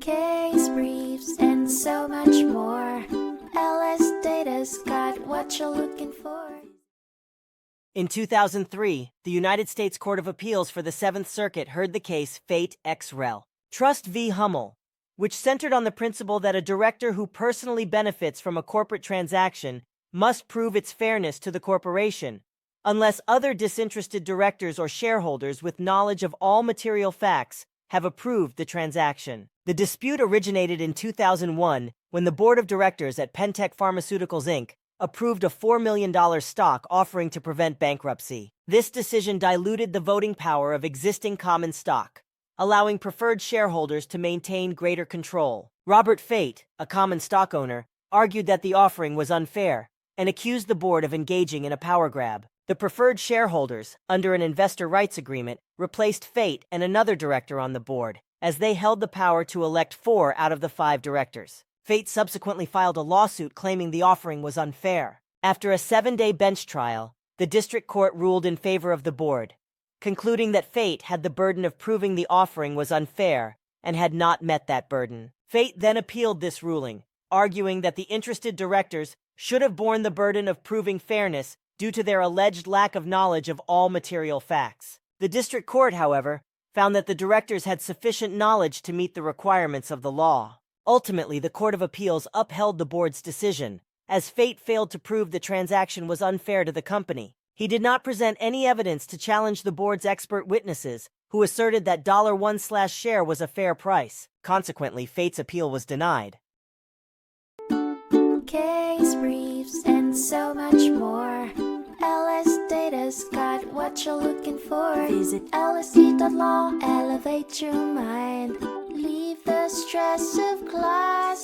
case briefs, and so much more. LSData's got what you're looking for. In 2003, the United States Court of Appeals for the Seventh Circuit heard the case Fait ex rel. Trust v. Hummel, which centered on the principle that a director who personally benefits from a corporate transaction must prove its fairness to the corporation, unless other disinterested directors or shareholders with knowledge of all material facts have approved the transaction. The dispute originated in 2001 when the board of directors at Pentech Pharmaceuticals Inc. approved a $4 million stock offering to prevent bankruptcy. This decision diluted the voting power of existing common stock, allowing preferred shareholders to maintain greater control. Robert Fait, a common stock owner, argued that the offering was unfair and accused the board of engaging in a power grab. The preferred shareholders, under an investor rights agreement, replaced Fait and another director on the board, as they held the power to elect 4 out of the 5 directors. Fait subsequently filed a lawsuit claiming the offering was unfair. After a 7-day bench trial, the district court ruled in favor of the board, concluding that Fait had the burden of proving the offering was unfair and had not met that burden. Fait then appealed this ruling, arguing that the interested directors should have borne the burden of proving fairness due to their alleged lack of knowledge of all material facts. The district court, however, found that the directors had sufficient knowledge to meet the requirements of the law. Ultimately, the Court of Appeals upheld the board's decision, as Fait failed to prove the transaction was unfair to the company. He did not present any evidence to challenge the board's expert witnesses, who asserted that $1/share was a fair price. Consequently, Fait's appeal was denied. Case briefs, and so much more. LSData's got what you're looking for. Visit lsd.law, elevate your mind. Leave the stress of class